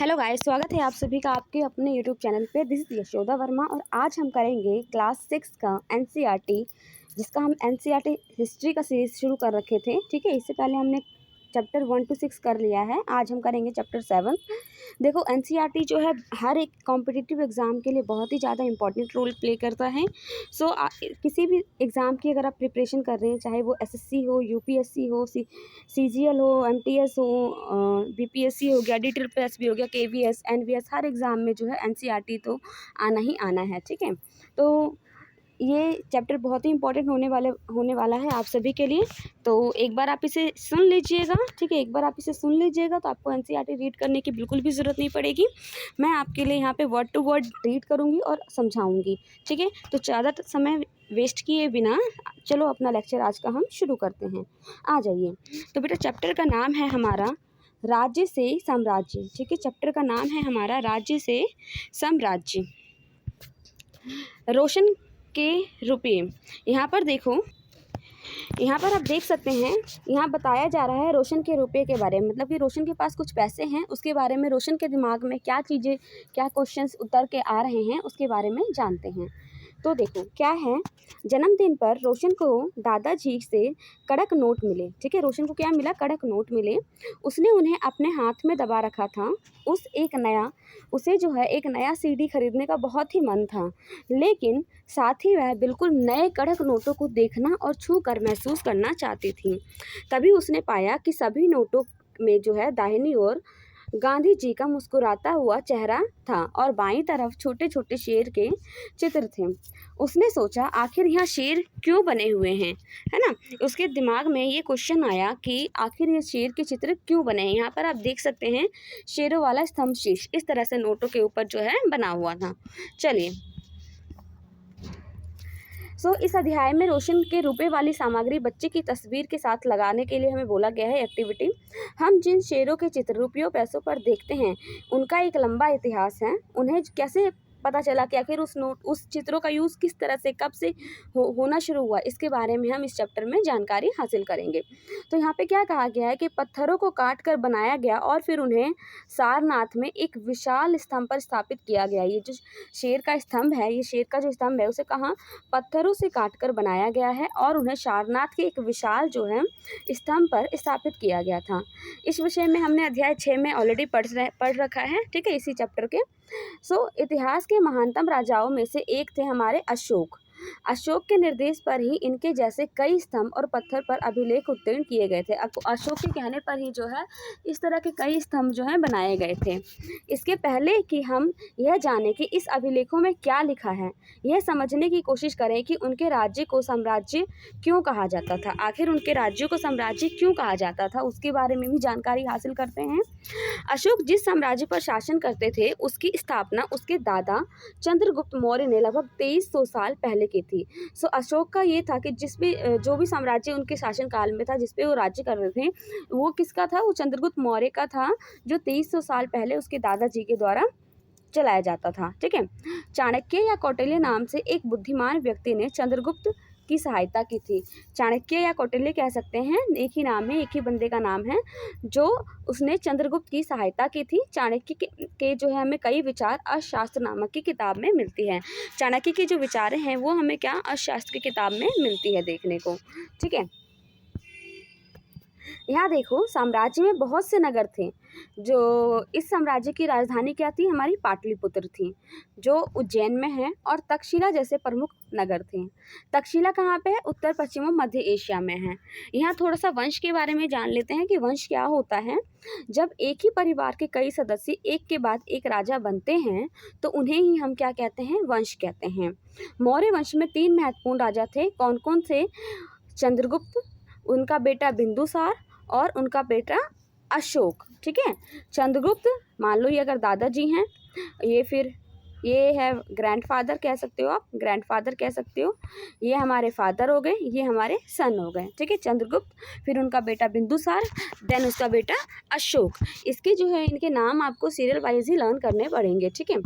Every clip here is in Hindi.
हेलो गाइस, स्वागत है आप सभी का आपके अपने यूट्यूब चैनल पे। दिस इज यशोदा वर्मा और आज हम करेंगे क्लास 6 का एनसीईआरटी, जिसका हम एनसीईआरटी हिस्ट्री का सीरीज़ शुरू कर रखे थे। ठीक है, इससे पहले हमने चैप्टर 1 to 6 कर लिया है। आज हम करेंगे चैप्टर 7। देखो, एनसीईआरटी जो है हर एक कॉम्पिटिटिव एग्ज़ाम के लिए बहुत ही ज़्यादा इंपॉर्टेंट रोल प्ले करता है। किसी भी एग्ज़ाम की अगर आप प्रिपरेशन कर रहे हैं, चाहे वो एसएससी हो, यूपीएससी हो, सीजीएल हो, एमटीएस हो, बीपीएससी हो गया, डीटीपीएस भी हो गया, केवीएस, एनवीएस, हर एग्ज़ाम में जो है एनसीईआरटी तो आना ही आना है। ठीक है, तो ये चैप्टर बहुत ही इंपॉर्टेंट होने वाला है आप सभी के लिए। तो एक बार आप इसे सुन लीजिएगा। ठीक है, एक बार आप इसे सुन लीजिएगा तो आपको एनसीईआरटी रीड करने की बिल्कुल भी ज़रूरत नहीं पड़ेगी। मैं आपके लिए यहाँ पे वर्ड टू वर्ड रीड करूँगी और समझाऊँगी। ठीक है, तो ज़्यादा समय वेस्ट किए बिना चलो अपना लेक्चर आज का हम शुरू करते हैं। आ जाइए। तो बेटा, चैप्टर का नाम है हमारा राज्य से साम्राज्य। ठीक है, चैप्टर का नाम है हमारा राज्य से साम्राज्य। रोशन के रुपये। यहाँ पर देखो, यहाँ पर आप देख सकते हैं, यहाँ बताया जा रहा है रोशन के रुपये के बारे में। मतलब कि रोशन के पास कुछ पैसे हैं, उसके बारे में रोशन के दिमाग में क्या चीज़ें, क्या क्वेश्चंस उतर के आ रहे हैं, उसके बारे में जानते हैं। तो देखो क्या है, जन्मदिन पर रोशन को दादाजी से कड़क नोट मिले। ठीक है, रोशन को क्या मिला? कड़क नोट मिले। उसने उन्हें अपने हाथ में दबा रखा था। उसे जो है एक नया सीडी खरीदने का बहुत ही मन था, लेकिन साथ ही वह बिल्कुल नए कड़क नोटों को देखना और छू कर महसूस करना चाहती थी। तभी उसने पाया कि सभी नोटों में जो है दाहिनी ओर गांधी जी का मुस्कुराता हुआ चेहरा था और बाईं तरफ छोटे छोटे शेर के चित्र थे। उसने सोचा, आखिर यहाँ शेर क्यों बने हुए हैं, है ना। उसके दिमाग में ये क्वेश्चन आया कि आखिर ये शेर के चित्र क्यों बने हैं। यहाँ पर आप देख सकते हैं शेरों वाला स्तंभ शीश इस तरह से नोटों के ऊपर जो है बना हुआ था। चलिए, इस अध्याय में रोशन के रुपए वाली सामग्री बच्चे की तस्वीर के साथ लगाने के लिए हमें बोला गया है एक्टिविटी। हम जिन शेरों के चित्र रुपयों पैसों पर देखते हैं, उनका एक लंबा इतिहास है। उन्हें कैसे पता चला कि आखिर उस चित्रों का यूज़ किस तरह से कब से होना शुरू हुआ, इसके बारे में हम इस चैप्टर में जानकारी हासिल करेंगे। तो यहाँ पे क्या कहा गया है कि पत्थरों को काट कर बनाया गया और फिर उन्हें सारनाथ में एक विशाल स्तंभ पर स्थापित किया गया। ये जो शेर का स्तंभ है, ये शेर का जो स्तंभ है, उसे कहाँ पत्थरों से काट कर बनाया गया है और उन्हें सारनाथ के एक विशाल जो है स्तंभ पर स्थापित किया गया था। इस विषय में हमने अध्याय 6 में ऑलरेडी पढ़ रखा है। ठीक है, इसी चैप्टर के। इतिहास के महानतम राजाओं में से एक थे हमारे अशोक। अशोक के निर्देश पर ही इनके जैसे कई स्तंभ और पत्थर पर अभिलेख उत्तीर्ण किए गए थे। अशोक के कहने पर ही जो है इस तरह के कई स्तंभ जो है बनाए गए थे। इसके पहले कि हम यह जाने कि इस अभिलेखों में क्या लिखा है, यह समझने की कोशिश करें कि उनके राज्य को साम्राज्य क्यों कहा जाता था। आखिर उनके राज्यों को साम्राज्य क्यों कहा जाता था, उसके बारे में भी जानकारी हासिल करते हैं। अशोक जिस साम्राज्य पर शासन करते थे, उसकी स्थापना उसके दादा चंद्रगुप्त मौर्य ने लगभग 2300 साल पहले की थी। अशोक का ये था कि जो भी साम्राज्य उनके शासन काल में था, जिस पे वो राज्य कर रहे थे, वो किसका था? वो चंद्रगुप्त मौर्य का था, जो 2300 साल पहले उसके दादाजी के द्वारा चलाया जाता था। ठीक है, चाणक्य या कौटिल्य नाम से एक बुद्धिमान व्यक्ति ने चंद्रगुप्त की सहायता की थी। चाणक्य या कौटिल्य कह सकते हैं, एक ही नाम है, एक ही बंदे का नाम है, जो उसने चंद्रगुप्त की सहायता की थी। चाणक्य के जो है हमें कई विचार अर्थशास्त्र नामक की किताब में मिलती है। चाणक्य की जो विचारें हैं वो हमें क्या अर्थशास्त्र की किताब में मिलती है देखने को। ठीक है, यहाँ देखो, साम्राज्य में बहुत से नगर थे। जो इस साम्राज्य की राजधानी क्या थी? हमारी पाटलिपुत्र थी, जो उज्जैन में है, और तक्षशिला जैसे प्रमुख नगर थे। तक्षशिला कहाँ पे है? उत्तर पश्चिम मध्य एशिया में है। यहाँ थोड़ा सा वंश के बारे में जान लेते हैं कि वंश क्या होता है। जब एक ही परिवार के कई सदस्य एक के बाद एक राजा बनते हैं, तो उन्हें ही हम क्या कहते हैं? वंश कहते हैं। मौर्य वंश में 3 महत्वपूर्ण राजा थे। कौन कौन से? चंद्रगुप्त, उनका बेटा बिंदुसार और उनका बेटा अशोक। ठीक है, चंद्रगुप्त मान लो ये अगर दादाजी हैं, ये है ग्रैंडफादर कह सकते हो आप, ग्रैंडफादर कह सकते हो। ये हमारे फादर हो गए, ये हमारे सन हो गए। ठीक है, चंद्रगुप्त, फिर उनका बेटा बिंदुसार, देन उसका बेटा अशोक। इसके जो है इनके नाम आपको सीरियल वाइज ही लर्न करने पड़ेंगे। ठीक है,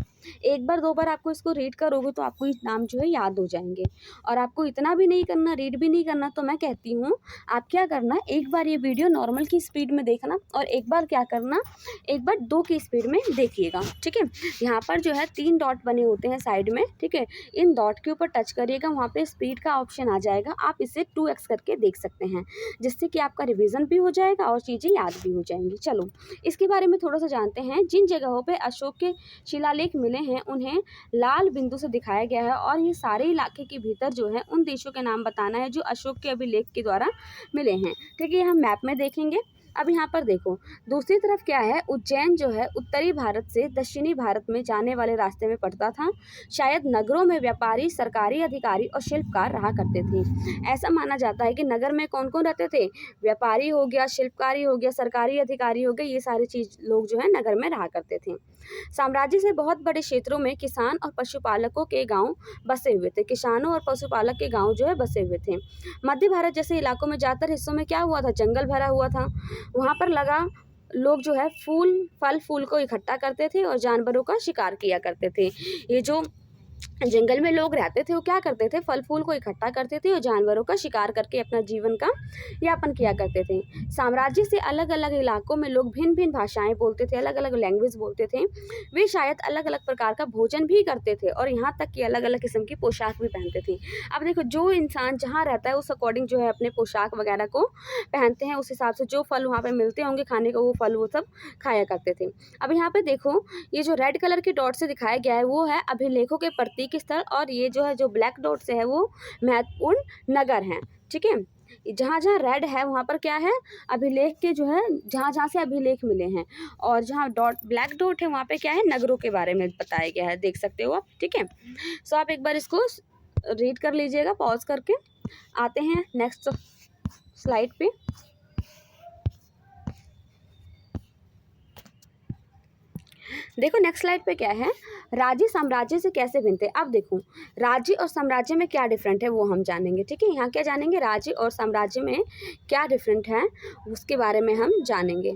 एक बार 2 बार आपको इसको रीड करोगे तो आपको ये नाम जो है याद हो जाएँगे। और आपको इतना भी नहीं करना, रीड भी नहीं करना, तो मैं कहती हूँ आप क्या करना, एक बार ये वीडियो नॉर्मल की स्पीड में देखना और एक बार क्या करना, एक बार 2 की स्पीड में देखिएगा, ठीक है। यहाँ पर जो है 3 डॉट बने होते हैं साइड में, ठीक है। इन डॉट के ऊपर टच करिएगा, वहाँ पे स्पीड का ऑप्शन आ जाएगा, आप इसे 2x करके देख सकते हैं, जिससे कि आपका रिवीजन भी हो जाएगा और चीज़ें याद भी हो जाएंगी। चलो इसके बारे में थोड़ा सा जानते हैं। जिन जगहों पे अशोक के शिलालेख मिले हैं उन्हें लाल बिंदु से दिखाया गया है और ये सारे इलाके के भीतर जो है उन देशों के नाम बताना है जो अशोक के अभिलेख के द्वारा मिले हैं, ठीक है। हम मैप में देखेंगे। अब यहाँ पर देखो दूसरी तरफ क्या है, उज्जैन जो है उत्तरी भारत से दक्षिणी भारत में जाने वाले रास्ते में पड़ता था। शायद नगरों में व्यापारी, सरकारी अधिकारी और शिल्पकार रहा करते थे। ऐसा माना जाता है कि नगर में कौन कौन रहते थे, व्यापारी हो गया, शिल्पकारी हो गया, सरकारी अधिकारी हो गए, ये सारी चीज लोग जो है नगर में रहा करते थे। साम्राज्य से बहुत बड़े क्षेत्रों में किसान और पशुपालकों के गांव बसे हुए थे। किसानों और पशुपालक के गांव जो है बसे हुए थे। मध्य भारत जैसे इलाकों में ज़्यादातर हिस्सों में क्या हुआ था, जंगल भरा हुआ था। वहाँ पर लगा लोग जो है फल फूल को इकट्ठा करते थे और जानवरों का शिकार किया करते थे। ये जो जंगल में लोग रहते थे वो क्या करते थे, फल फूल को इकट्ठा करते थे और जानवरों का शिकार करके अपना जीवन का यापन किया करते थे। साम्राज्य से अलग अलग इलाकों में लोग भिन्न भिन्न भाषाएं बोलते थे, अलग अलग लैंग्वेज बोलते थे। वे शायद अलग अलग प्रकार का भोजन भी करते थे और यहाँ तक कि अलग अलग किस्म की पोशाक भी पहनते थे। अब देखो जो इंसान जहाँ रहता है उस अकॉर्डिंग जो है अपने पोशाक वगैरह को पहनते हैं, उस हिसाब से जो फल वहाँ पे मिलते होंगे खाने को वो फल वो सब खाया करते थे। अब यहाँ पे देखो ये जो रेड कलर के डॉट से दिखाया गया है वो है अभिलेखों के प्रतीक स्थल और ये जो है जो ब्लैक डॉट से है वो महत्वपूर्ण नगर हैं, ठीक है। जहाँ जहाँ रेड है वहाँ पर क्या है, अभिलेख के जो है जहाँ जहाँ से अभिलेख मिले हैं और जहाँ ब्लैक डॉट है वहाँ पे क्या है, नगरों के बारे में बताया गया है, देख सकते हो आप, ठीक है। सो आप एक बार इसको रीड कर लीजिएगा पॉज करके। आते हैं नेक्स्ट स्लाइड पे। देखो नेक्स्ट स्लाइड पे क्या है, राज्य साम्राज्य से कैसे भिन्न थे। अब देखो राज्य और साम्राज्य में क्या डिफरेंट है वो हम जानेंगे, ठीक है। यहाँ क्या जानेंगे, राज्य और साम्राज्य में क्या डिफरेंट है उसके बारे में हम जानेंगे।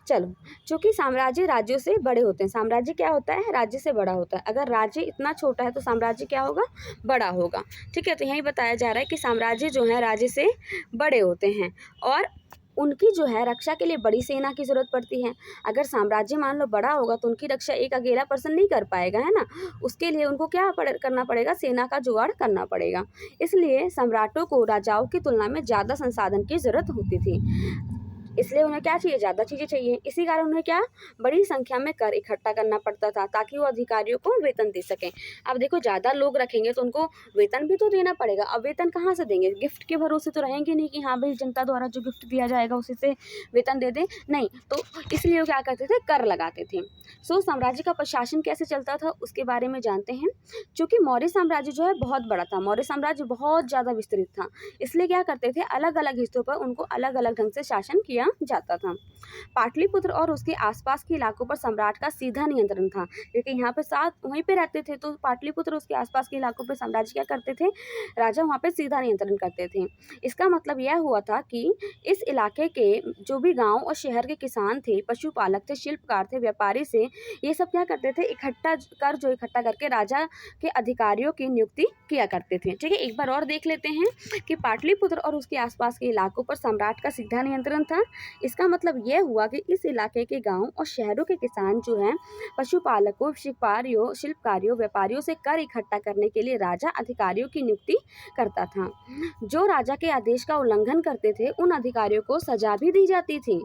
चलो, चूंकि साम्राज्य राज्यों से बड़े होते हैं, साम्राज्य क्या होता है, राज्य से बड़ा होता है। अगर राज्य इतना छोटा है तो साम्राज्य क्या होगा, बड़ा होगा, ठीक है। तो यही बताया जा रहा है कि साम्राज्य जो है राज्य से बड़े होते हैं और उनकी जो है रक्षा के लिए बड़ी सेना की ज़रूरत पड़ती है। अगर साम्राज्य मान लो बड़ा होगा तो उनकी रक्षा एक अकेला पर्सन नहीं कर पाएगा, है ना। उसके लिए उनको क्या करना पड़ेगा, सेना का जुगाड़ करना पड़ेगा। इसलिए सम्राटों को राजाओं की तुलना में ज़्यादा संसाधन की ज़रूरत होती थी, इसलिए उन्हें क्या चाहिए, ज़्यादा चीज़ें चाहिए। इसी कारण उन्हें क्या, बड़ी संख्या में कर इकट्ठा करना पड़ता था ताकि वो अधिकारियों को वेतन दे सकें। अब देखो ज़्यादा लोग रखेंगे तो उनको वेतन भी तो देना पड़ेगा। अब वेतन कहाँ से देंगे, गिफ्ट के भरोसे तो रहेंगे नहीं कि हाँ भाई जनता द्वारा जो गिफ्ट दिया जाएगा उसी से वेतन दे दें, नहीं। तो इसलिए वो क्या करते थे, कर लगाते थे। सो साम्राज्य का प्रशासन कैसे चलता था उसके बारे में जानते हैं। चूँकि मौर्य साम्राज्य जो है बहुत बड़ा था, मौर्य साम्राज्य बहुत ज़्यादा विस्तृत था, इसलिए क्या करते थे, अलग अलग हिस्सों पर उनको अलग अलग ढंग से शासन किया जाता था। पाटलिपुत्र और उसके आसपास के इलाकों पर सम्राट का सीधा नियंत्रण था, क्योंकि यहाँ पे साथ वहीं पे रहते थे। तो पाटलिपुत्र और उसके आसपास के इलाकों पर साम्राज्य क्या करते थे, राजा वहाँ पे सीधा नियंत्रण करते थे। इसका मतलब यह हुआ था कि इस इलाके के जो भी गांव और शहर के किसान थे, पशुपालक थे, शिल्पकार थे, व्यापारी से, ये सब क्या करते थे, इकट्ठा करके राजा के अधिकारियों की नियुक्ति किया करते थे, ठीक है। एक बार और देख लेते हैं कि पाटलिपुत्र और उसके आसपास के इलाकों पर सम्राट का सीधा नियंत्रण था। इसका मतलब यह हुआ कि इस इलाके के गांव और शहरों के किसान जो हैं, पशुपालकों, शिल्पकारियों, व्यापारियों से कर इकट्ठा करने के लिए राजा अधिकारियों की नियुक्ति करता था। जो राजा के आदेश का उल्लंघन करते थे उन अधिकारियों को सजा भी दी जाती थी।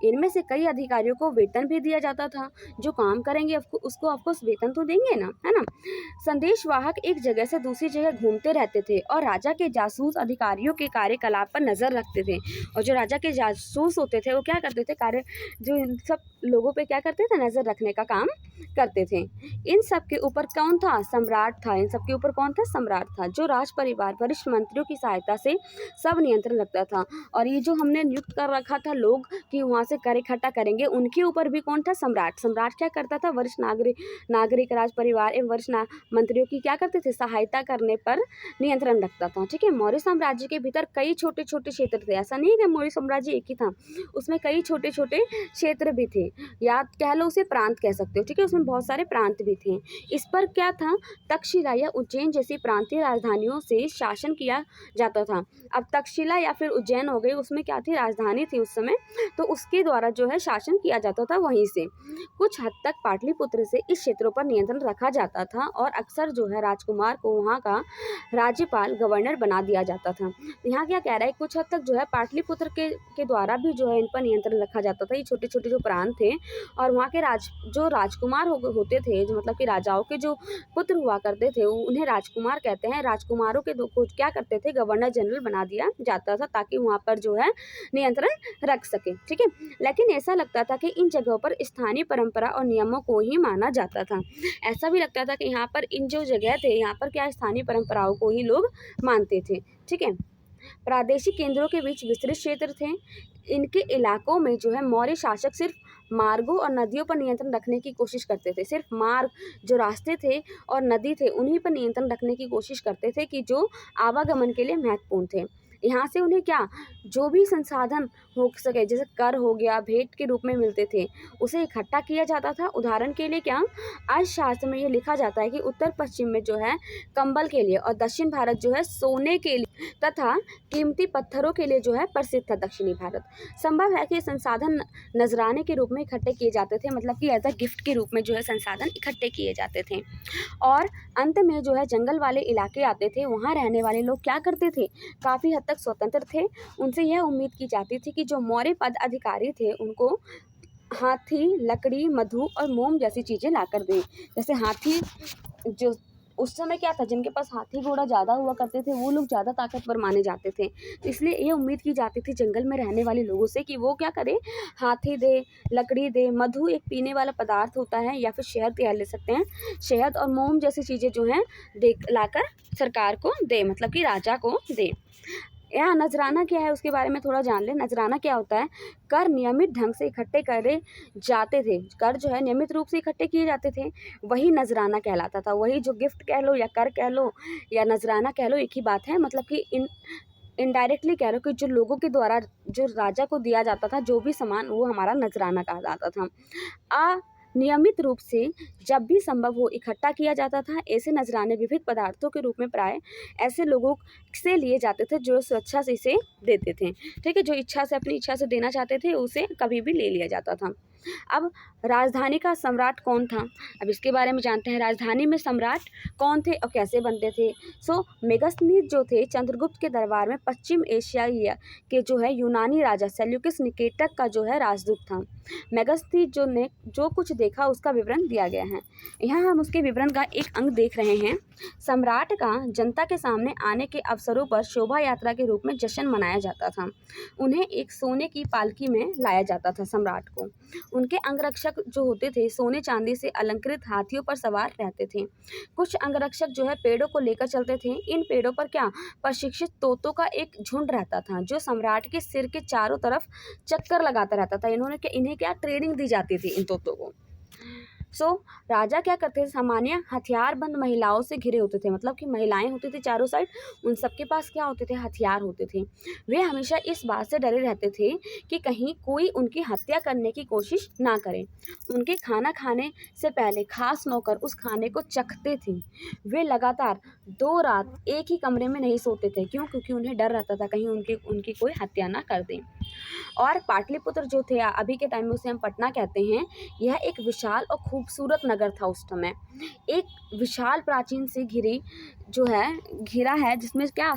इनमें से कई अधिकारियों को वेतन भी दिया जाता था। जो काम करेंगे उसको ऑफकोर्स वेतन तो देंगे ना, है ना। संदेशवाहक एक जगह से दूसरी जगह घूमते रहते थे और राजा के जासूस अधिकारियों के कार्यकलाप पर नजर रखते थे। और जो राजा के जासूस होते थे वो क्या करते थे, जो इन सब लोगों पे क्या करते थे, नजर रखने का काम करते थे। इन सब के ऊपर कौन था, सम्राट था। इन सब के ऊपर कौन था, सम्राट था, जो राज परिवार वरिष्ठ मंत्रियों की सहायता से सब नियंत्रण रखता था। और ये जो हमने नियुक्त कर रखा था लोग कि वहाँ से कर इकट्ठा करेंगे, उनके ऊपर भी कौन था, सम्राट। सम्राट क्या करता था, वरिष्ठ नागरिक राज परिवार एवं वरिष्ठ मंत्रियों की क्या करते थे, सहायता करने पर नियंत्रण रखता था, ठीक है। मौर्य साम्राज्य के भीतर कई छोटे छोटे क्षेत्र थे। ऐसा नहीं है कि मौर्य साम्राज्य एक ही था, उसमें कई छोटे छोटे छोटे क्षेत्र भी थे, या कह लो उसे प्रांत कह सकते हो, ठीक है। उसमें बहुत सारे प्रांत भी थे। इस पर क्या था, तक्षशिला या उज्जैन जैसी प्रांतीय राजधानियों से शासन किया जाता था। अब तक्षशिला या फिर उज्जैन हो गई, उसमें क्या थी, राजधानी थी उस समय, तो उसके द्वारा जो है शासन किया जाता था वहीं से। कुछ हद तक पाटलिपुत्र से इस क्षेत्रों पर नियंत्रण रखा जाता था और अक्सर जो है राजकुमार को वहाँ का राज्यपाल गवर्नर बना दिया जाता था। यहाँ क्या कह रहा है, कुछ हद तक जो है पाटलिपुत्र के द्वारा भी जो है इन पर नियंत्रण रखा जाता था। ये छोटे छोटे जो प्रांत थे, और वहाँ के जो राजकुमार होते थे, जो मतलब कि राजाओं के जो पुत्र हुआ करते थे, उन्हें राजकुमार कहते हैं। राजकुमारों के को क्या करते थे, गवर्नर जनरल बना दिया जाता था, ताकि वहाँ पर जो है नियंत्रण रख सके, ठीक है। लेकिन ऐसा लगता था कि इन जगहों पर स्थानीय परंपरा और नियमों को ही माना जाता था। ऐसा भी लगता था कि यहाँ पर इन जो जगह थे, यहाँ पर क्या स्थानीय परंपराओं को ही लोग मानते थे, ठीक है। प्रादेशिक केंद्रों के बीच विस्तृत क्षेत्र थे। इनके इलाकों में जो है मौर्य शासक सिर्फ मार्गों और नदियों पर नियंत्रण रखने की कोशिश करते थे। सिर्फ मार्ग, जो रास्ते थे और नदी थे, उन्हीं पर नियंत्रण रखने की कोशिश करते थे कि जो आवागमन के लिए महत्वपूर्ण थे। यहाँ से उन्हें क्या, जो भी संसाधन हो सके, जैसे कर हो गया, भेंट के रूप में मिलते थे, उसे इकट्ठा किया जाता था। उदाहरण के लिए क्या, अर्थशास्त्र में ये लिखा जाता है कि उत्तर पश्चिम में जो है कंबल के लिए और दक्षिण भारत जो है सोने के लिए तथा कीमती पत्थरों के लिए जो है प्रसिद्ध था दक्षिणी भारत। संभव है कि संसाधन नजराने के रूप में इकट्ठे किए जाते थे, मतलब कि एज अ गिफ्ट के रूप में जो है संसाधन इकट्ठे किए जाते थे। और अंत में जो है जंगल वाले इलाके आते थे, वहाँ रहने वाले लोग क्या करते थे, काफ़ी हद तक स्वतंत्र थे। उनसे यह उम्मीद की जाती थी कि जो मौर्य पद अधिकारी थे उनको हाथी, लकड़ी, मधु और मोम जैसी चीज़ें लाकर दें। जैसे हाथी, जो उस समय क्या था, जिनके पास हाथी घोड़ा ज़्यादा हुआ करते थे, वो लोग ज़्यादा ताकतवर माने जाते थे। तो इसलिए ये उम्मीद की जाती थी जंगल में रहने वाले लोगों से कि वो क्या करें, हाथी दे, लकड़ी दे, मधु एक पीने वाला पदार्थ होता है, या फिर शहद तैयार ले सकते हैं, शहद और मोम जैसी चीज़ें जो हैं दे लाकर सरकार को दे, मतलब कि राजा को दे। यहाँ नजराना क्या है उसके बारे में थोड़ा जान ले। नजराना क्या होता है, कर नियमित ढंग से इकट्ठे करे जाते थे, कर जो है नियमित रूप से इकट्ठे किए जाते थे, वही नजराना कहलाता था। वही जो गिफ्ट कह लो या कर कह लो या नजराना कह लो, एक ही बात है। मतलब कि इनडायरेक्टली कह लो कि जो लोगों के द्वारा जो राजा को दिया जाता था जो भी सामान, वो हमारा नजराना कहा जाता था। नियमित रूप से जब भी संभव हो इकट्ठा किया जाता था। ऐसे नजराने विविध पदार्थों के रूप में प्राय ऐसे लोगों से लिए जाते थे जो स्वेच्छा से इसे देते थे, ठीक है। जो इच्छा से, अपनी इच्छा से देना चाहते थे, उसे कभी भी ले लिया जाता था। अब राजधानी का सम्राट कौन था, अब इसके बारे में जानते हैं। राजधानी में सम्राट कौन थे और कैसे बनते थे। मेगस्थनीज जो थे चंद्रगुप्त के दरबार में पश्चिम एशिया के जो है यूनानी राजा सेल्यूकस निकेटर का जो है राजदूत था। मेगस्थनीज ने जो कुछ देखा उसका विवरण दिया गया है। यहाँ हम उसके विवरण का एक अंग देख रहे हैं। सम्राट का जनता के सामने आने के अवसरों पर शोभा यात्रा के रूप में जश्न मनाया जाता था। उन्हें एक सोने की पालकी में लाया जाता था। सम्राट को उनके अंगरक्षक जो होते थे सोने चांदी से अलंकृत हाथियों पर सवार रहते थे। कुछ अंगरक्षक जो है पेड़ों को लेकर चलते थे। इन पेड़ों पर क्या, प्रशिक्षित तोतों का एक झुंड रहता था जो सम्राट के सिर के चारों तरफ चक्कर लगाता रहता था। इन्हें क्या ट्रेनिंग दी जाती थी इन तोतों को। राजा क्या करते थे, सामान्य हथियारबंद महिलाओं से घिरे होते थे। मतलब कि महिलाएं होती थी चारों साइड, उन सबके पास क्या होते थे, हथियार होते थे। वे हमेशा इस बात से डरे रहते थे कि कहीं कोई उनकी हत्या करने की कोशिश ना करे। उनके खाना खाने से पहले खास नौकर उस खाने को चखते थे। वे लगातार 2 रात एक ही कमरे में नहीं सोते थे। क्यों? क्योंकि उन्हें डर रहता था कहीं उनकी कोई हत्या ना कर दें। और पाटलिपुत्र जो थे, अभी के टाइम में उसे हम पटना कहते हैं, यह एक विशाल और खूबसूरत नगर था उस समय। एक विशाल प्राचीन से घिरा है जिसमें क्या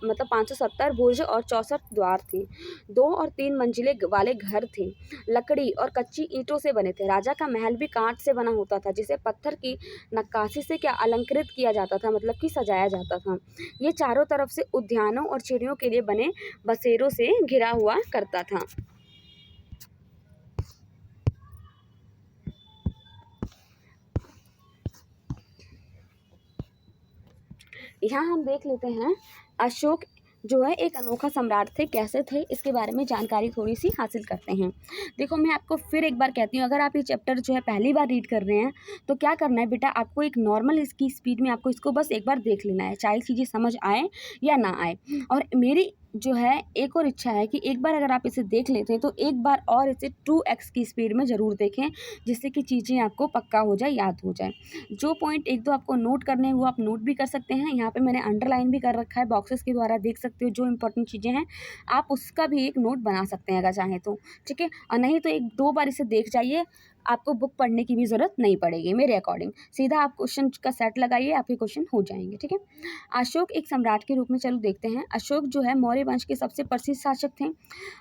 570 बुर्ज और 64 द्वार थे। 2 और 3 मंजिले वाले घर थे, लकड़ी और कच्ची ईंटों से बने थे। राजा का महल भी कांच से बना होता था जिसे पत्थर की नक्काशी से क्या अलंकृत किया जाता था, मतलब कि सजाया जाता था। ये चारों तरफ से उद्यानों और चिड़ियों के लिए बने बसेरों से घिरा हुआ करता था। यहाँ हम देख लेते हैं अशोक जो है एक अनोखा सम्राट थे। कैसे थे इसके बारे में जानकारी थोड़ी सी हासिल करते हैं। देखो, मैं आपको फिर एक बार कहती हूँ, अगर आप ये चैप्टर जो है पहली बार रीड कर रहे हैं तो क्या करना है बेटा, आपको एक नॉर्मल इसकी स्पीड में आपको इसको बस एक बार देख लेना है, चाहे चीज़ें समझ आए या ना आए। और मेरी जो है एक और इच्छा है कि एक बार अगर आप इसे देख लेते हैं तो एक बार और इसे 2x की स्पीड में ज़रूर देखें, जिससे कि चीज़ें आपको पक्का हो जाए, याद हो जाए। जो पॉइंट 1-2 आपको नोट करने हैं वो आप नोट भी कर सकते हैं। यहाँ पे मैंने अंडरलाइन भी कर रखा है, बॉक्सेस के द्वारा देख सकते हो जो इंपॉर्टेंट चीज़ें हैं, आप उसका भी एक नोट बना सकते हैं अगर चाहें तो, ठीक है। और नहीं तो 1-2 बार इसे देख जाइए, आपको बुक पढ़ने की भी ज़रूरत नहीं पड़ेगी मेरे अकॉर्डिंग। सीधा आप क्वेश्चन का सेट लगाइए, आपके क्वेश्चन हो जाएंगे, ठीक है। अशोक एक सम्राट के रूप में, चलो देखते हैं। अशोक जो है मौर्य वंश के सबसे प्रसिद्ध शासक थे।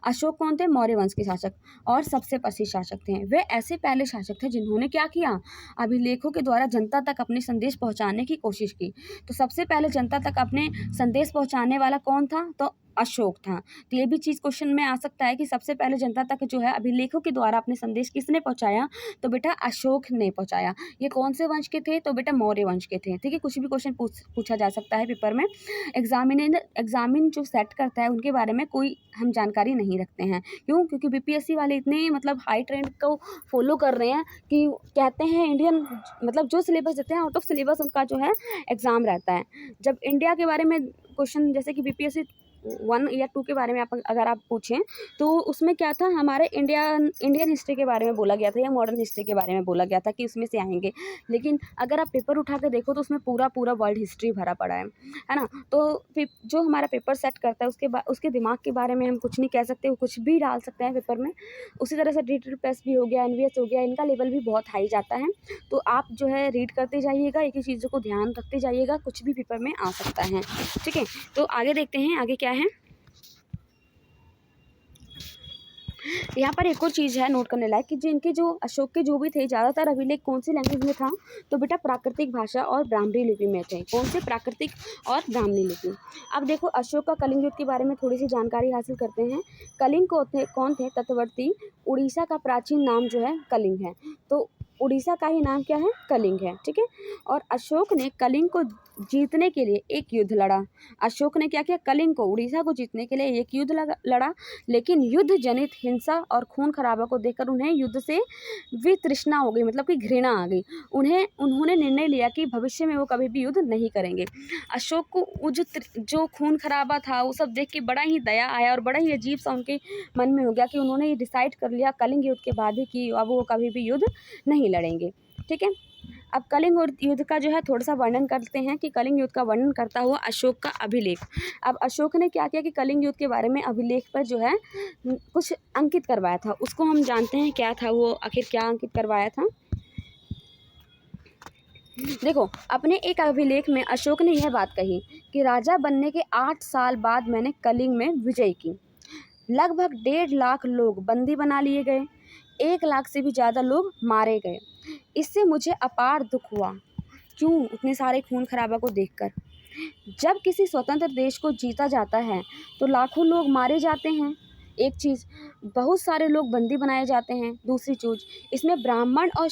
अशोक कौन थे? मौर्य वंश के शासक और सबसे प्रसिद्ध शासक थे। वे ऐसे पहले शासक थे जिन्होंने क्या किया? अभिलेखों के द्वारा जनता तक अपने संदेश पहुंचाने की कोशिश की। तो सबसे पहले जनता तक अपने संदेश पहुंचाने वाला कौन था? तो अशोक था। तो ये भी चीज़ क्वेश्चन में आ सकता है कि सबसे पहले जनता तक जो है अभिलेखों के द्वारा अपने संदेश किसने पहुंचाया? तो बेटा अशोक ने पहुंचाया। ये कौन से वंश के थे? तो बेटा मौर्य वंश के थे, ठीक है। कुछ भी क्वेश्चन पूछा जा सकता है पेपर में। एग्जामिन जो सेट करता है उनके बारे में कोई हम जानकारी नहीं रखते हैं। क्यों? क्योंकि बीपीएससी वाले इतने मतलब हाई ट्रेंड को फॉलो कर रहे हैं कि कहते हैं इंडियन मतलब जो सिलेबस देते हैं आउट ऑफ सिलेबस उनका जो है एग्ज़ाम रहता है। जब इंडिया के बारे में क्वेश्चन जैसे कि बीपीएससी 1 या 2 के बारे में अगर आप पूछें तो उसमें क्या था, हमारे इंडियन हिस्ट्री के बारे में बोला गया था या मॉडर्न हिस्ट्री के बारे में बोला गया था कि उसमें से आएंगे। लेकिन अगर आप पेपर उठा के देखो तो उसमें पूरा वर्ल्ड हिस्ट्री भरा पड़ा है ना। तो जो हमारा पेपर सेट करता है उसके दिमाग के बारे में हम कुछ नहीं कह सकते, वो कुछ भी डाल सकते हैं पेपर में। उसी तरह से डी प्रेस भी हो गया, एनवीएस हो गया, इनका लेवल भी बहुत हाई जाता है। तो आप जो है रीड करते जाइएगा, एक ही चीज़ों को ध्यान रखते जाइएगा, कुछ भी पेपर में आ सकता है, ठीक है। तो आगे देखते हैं आगे क्या है। यहाँ पर एक और चीज़ है नोट करने लायक कि जो अशोक के जो भी थे ज़्यादातर अभिलेख कौन सी लैंग्वेज में था? तो बेटा प्राकृतिक भाषा और ब्राह्मणी लिपि में थे। कौन से? प्राकृतिक और ब्राह्मणी लिपि। अब देखो अशोक का कलिंग युद्ध के बारे में थोड़ी सी जानकारी हासिल करते हैं। कलिंग कौन थे? तटवर्ती उड़ीसा का प्राचीन नाम जो है कलिंग है। तो उड़ीसा का ही नाम क्या है? कलिंग है, ठीक है। और अशोक ने कलिंग को जीतने के लिए एक युद्ध लड़ा। अशोक ने क्या किया? कलिंग को, उड़ीसा को जीतने के लिए एक युद्ध लड़ा। लेकिन युद्ध जनित हिंसा और खून खराबा को देखकर उन्हें युद्ध से वितृष्णा हो गई, मतलब कि घृणा आ गई। उन्होंने निर्णय लिया कि भविष्य में वो कभी भी युद्ध नहीं करेंगे। अशोक को वो जो खून खराबा था वो सब देख के बड़ा ही दया आया और बड़ा ही अजीब सा उनके मन में हो गया कि उन्होंने ये डिसाइड कर लिया कलिंग युद्ध के बाद ही कि अब वो कभी भी युद्ध नहीं लड़ेंगे, ठीक है। अब कलिंग युद्ध का जो है थोड़ा सा वर्णन करते हैं कि कलिंग युद्ध का वर्णन करता हुआ अशोक का अभिलेख। अब अशोक ने क्या किया कि कलिंग युद्ध के बारे में अभिलेख पर जो है कुछ अंकित करवाया था। उसको हम जानते हैं क्या था वो, आखिर क्या अंकित करवाया था। देखो अपने एक अभिलेख में अशोक ने यह बात कही कि राजा बनने के 8 साल बाद मैंने कलिंग में विजय की। लगभग 1.5 लाख लोग बंदी बना लिए गए, 1 लाख से भी ज़्यादा लोग मारे गए। इससे मुझे अपार दुख हुआ। क्यों? उतने सारे खून खराबा को देखकर। जब किसी स्वतंत्र देश को जीता जाता है तो लाखों लोग मारे जाते हैं, एक चीज़, बहुत सारे लोग बंदी बनाए जाते हैं, दूसरी चीज़ इसमें ब्राह्मण और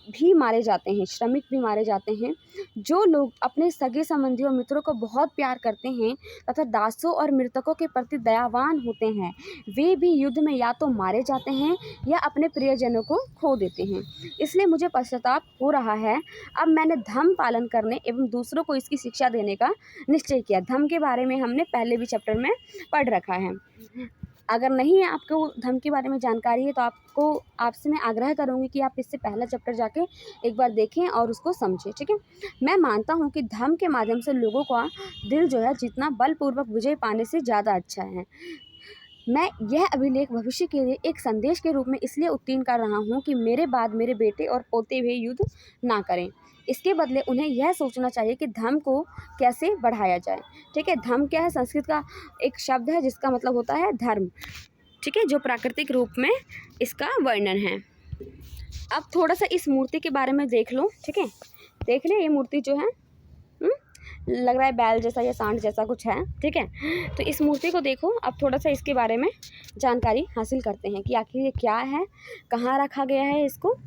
भी मारे जाते हैं, श्रमिक भी मारे जाते हैं। जो लोग अपने सगे संबंधियों और मित्रों को बहुत प्यार करते हैं तथा दासों और मृतकों के प्रति दयावान होते हैं, वे भी युद्ध में या तो मारे जाते हैं या अपने प्रियजनों को खो देते हैं। इसलिए मुझे पश्चाताप हो रहा है। अब मैंने धर्म पालन करने एवं दूसरों को इसकी शिक्षा देने का निश्चय किया। धर्म के बारे में हमने पहले भी चैप्टर में पढ़ रखा है। अगर नहीं है आपको धर्म के बारे में जानकारी है तो आपसे मैं आग्रह करूंगी कि आप इससे पहला चैप्टर जाके एक बार देखें और उसको समझें, ठीक है। मैं मानता हूं कि धर्म के माध्यम से लोगों का दिल जो है जितना बलपूर्वक विजय पाने से ज़्यादा अच्छा है। मैं यह अभिलेख भविष्य के लिए एक संदेश के रूप में इसलिए उत्तीर्ण कर रहा हूँ कि मेरे बाद मेरे बेटे और पोते भी युद्ध ना करें। इसके बदले उन्हें यह सोचना चाहिए कि धर्म को कैसे बढ़ाया जाए, ठीक है। धर्म क्या है? संस्कृत का एक शब्द है जिसका मतलब होता है धर्म, ठीक है, जो प्राकृतिक रूप में इसका वर्णन है। अब थोड़ा सा इस मूर्ति के बारे में देख लो, ठीक है। देख ले, ये मूर्ति जो है लग रहा है बैल जैसा या सांड जैसा कुछ है, ठीक है। तो इस मूर्ति को देखो। अब थोड़ा सा इसके बारे में जानकारी हासिल करते हैं कि आखिर ये क्या है, कहाँ रखा गया है इसको।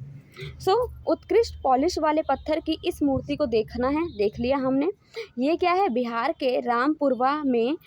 उत्कृष्ट पॉलिश वाले पत्थर की इस मूर्ति को देखना है, देख लिया हमने। ये क्या है? बिहार के रामपुरवा में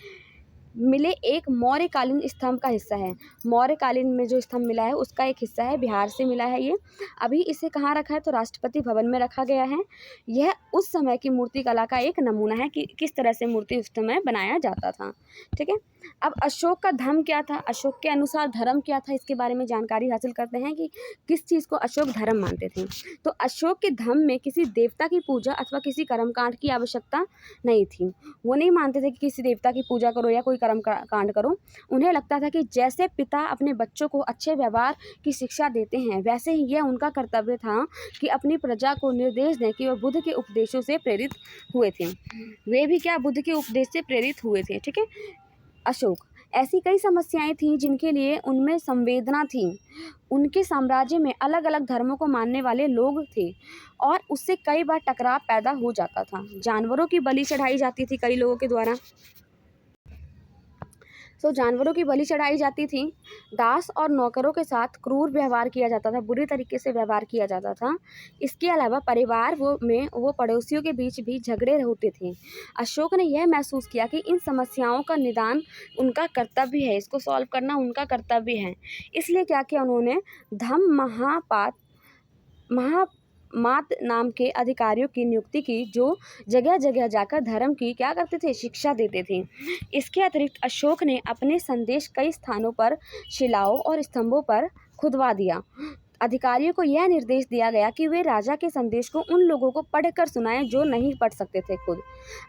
मिले एक मौर्यकालीन स्तंभ का हिस्सा है। मौर्यकालीन में जो स्तंभ मिला है उसका एक हिस्सा है, बिहार से मिला है ये। अभी इसे कहाँ रखा है, तो राष्ट्रपति भवन में रखा गया है। यह उस समय की मूर्ति कला का एक नमूना है कि किस तरह से मूर्ति उस समय बनाया जाता था। ठीक है, अब अशोक का धर्म क्या था, अशोक के अनुसार धर्म क्या था, इसके बारे में जानकारी हासिल करते हैं कि किस चीज़ को अशोक धर्म मानते थे। तो अशोक के धर्म में किसी देवता की पूजा अथवा किसी कर्मकांड की आवश्यकता नहीं थी। वो नहीं मानते थे कि किसी देवता की पूजा करो या कोई कर्म कांड करो। उन्हें लगता था कि जैसे पिता अपने बच्चों को अच्छे व्यवहार की शिक्षा देते हैं, वैसे ही यह उनका कर्तव्य था कि अपनी प्रजा को निर्देश दें कि वह बुद्ध के उपदेशों से प्रेरित हुए थे। वे भी क्या, बुद्ध के उपदेश से प्रेरित हुए थे। ठीक है, अशोक, ऐसी कई समस्याएं थीं जिनके लिए उनमें संवेदना थी। उनके साम्राज्य में अलग अलग धर्मों को मानने वाले लोग थे और उससे कई बार टकराव पैदा हो जाता था। जानवरों की बलि चढ़ाई जाती थी कई लोगों के द्वारा। जानवरों की बलि चढ़ाई जाती थी। दास और नौकरों के साथ क्रूर व्यवहार किया जाता था, बुरी तरीके से व्यवहार किया जाता था। इसके अलावा परिवार में वो पड़ोसियों के बीच भी झगड़े होते थे। अशोक ने यह महसूस किया कि इन समस्याओं का निदान उनका कर्तव्य है, इसको सॉल्व करना उनका कर्तव्य है। इसलिए क्या किया उन्होंने, धम्म मात नाम के अधिकारियों की नियुक्ति की, जो जगह जगह जाकर धर्म की क्या करते थे, शिक्षा देते थे। इसके अतिरिक्त अशोक ने अपने संदेश कई स्थानों पर शिलाओं और स्तंभों पर खुदवा दिया। अधिकारियों को यह निर्देश दिया गया कि वे राजा के संदेश को उन लोगों को पढ़कर सुनाएं जो नहीं पढ़ सकते थे खुद।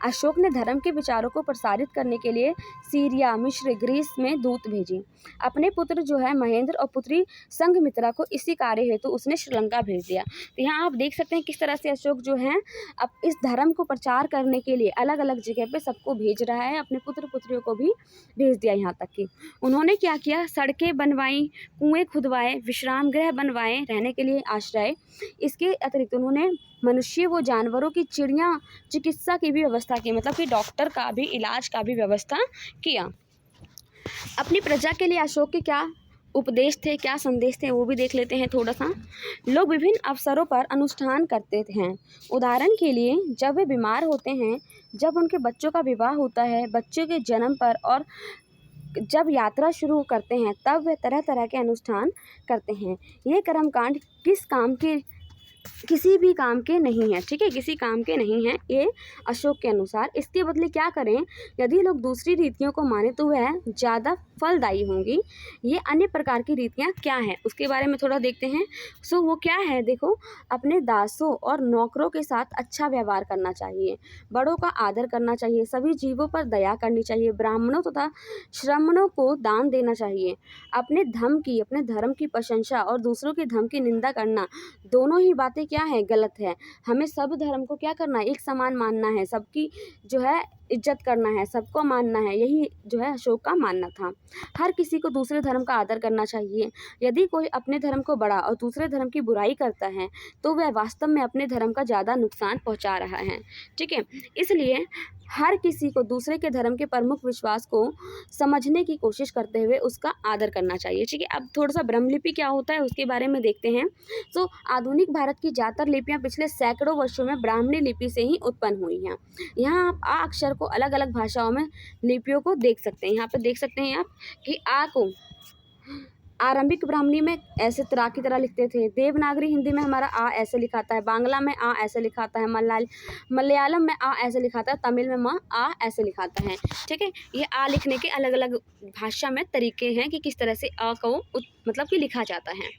अशोक ने धर्म के विचारों को प्रसारित करने के लिए सीरिया, मिस्र, ग्रीस में दूत भेजी। अपने पुत्र जो है महेंद्र और पुत्री संघमित्रा को इसी कार्य हेतु उसने श्रीलंका भेज दिया। तो यहाँ आप देख सकते हैं किस तरह से अशोक जो है अब इस धर्म को प्रचार करने के लिए अलग अलग जगह पे सबको भेज रहा है, अपने पुत्र पुत्रियों को भी भेज दिया। यहाँ तक कि उन्होंने क्या किया, सड़कें बनवाई, कुएं खुदवाए, विश्राम गृह बनवाए, रहने के लिए आश्रय। इसके अतिरिक्त उन्होंने मनुष्य व जानवरों की चिकित्सा की भी व्यवस्था की, मतलब कि डॉक्टर का भी, इलाज का भी व्यवस्था किया। अपनी प्रजा के लिए अशोक के क्या उपदेश थे, क्या संदेश थे, वो भी देख लेते हैं थोड़ा सा। लोग विभिन्न अवसरों पर अनुष्ठान करते हैं। उदाहरण के लिए जब वे बीमार होते हैं, जब उनके बच्चों का विवाह होता है, बच्चों के जन्म पर, और जब यात्रा शुरू करते हैं, तब वे तरह तरह के अनुष्ठान करते हैं। ये कर्मकांड किसी भी काम के नहीं है। ठीक है, किसी काम के नहीं है ये अशोक के अनुसार। इसके बदले क्या करें, यदि लोग दूसरी रीतियों को माने तो वह ज़्यादा फलदायी होंगी। ये अन्य प्रकार की रीतियाँ क्या हैं उसके बारे में थोड़ा देखते हैं। वो क्या है, देखो, अपने दासों और नौकरों के साथ अच्छा व्यवहार करना चाहिए, बड़ों का आदर करना चाहिए, सभी जीवों पर दया करनी चाहिए, ब्राह्मणों तथा श्रमणों को दान देना चाहिए। अपने धर्म की प्रशंसा और दूसरों के धर्म की निंदा करना, दोनों ही बातें क्या है, गलत है। हमें सब धर्म को क्या करना है, एक समान मानना है, सबकी जो है इज्जत करना है, सबको मानना है। यही जो है अशोक का मानना था। हर किसी को दूसरे धर्म का आदर करना चाहिए। यदि कोई अपने धर्म को बड़ा और दूसरे धर्म की बुराई करता है तो वह वास्तव में अपने धर्म का ज़्यादा नुकसान पहुंचा रहा है। ठीक है, इसलिए हर किसी को दूसरे के धर्म के प्रमुख विश्वास को समझने की कोशिश करते हुए उसका आदर करना चाहिए। ठीक है, अब थोड़ा सा ब्रह्मलिपि क्या होता है उसके बारे में देखते हैं। आधुनिक भारत की ज़्यादातर लिपियाँ पिछले सैकड़ों वर्षों में ब्राह्मणी लिपि से ही उत्पन्न हुई हैं। यहाँ आप आ अक्षर को अलग अलग भाषाओं में लिपियों को देख सकते हैं। यहाँ पर देख सकते हैं आप कि आ को आरंभिक ब्राह्मणी में ऐसे तरह की तरह लिखते थे, देवनागरी हिंदी में हमारा आ ऐसे लिखाता है, बांग्ला में आ ऐसे लिखाता है, मलयालम में आ ऐसे लिखाता है, तमिल में आ ऐसे लिखाता है। ठीक है, ये आ लिखने के अलग अलग भाषा में तरीके हैं कि किस तरह से आ को मतलब कि लिखा जाता है।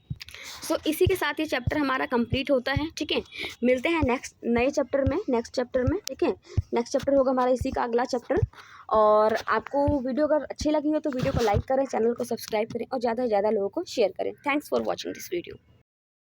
इसी के साथ ये चैप्टर हमारा कंप्लीट होता है। ठीक है, मिलते हैं नेक्स्ट चैप्टर में। ठीक है, नेक्स्ट चैप्टर होगा हमारा इसी का अगला चैप्टर। और आपको वीडियो अगर अच्छी लगी हो तो वीडियो को लाइक करें, चैनल को सब्सक्राइब करें और ज़्यादा से ज़्यादा लोगों को शेयर करें। Thanks for watching this video.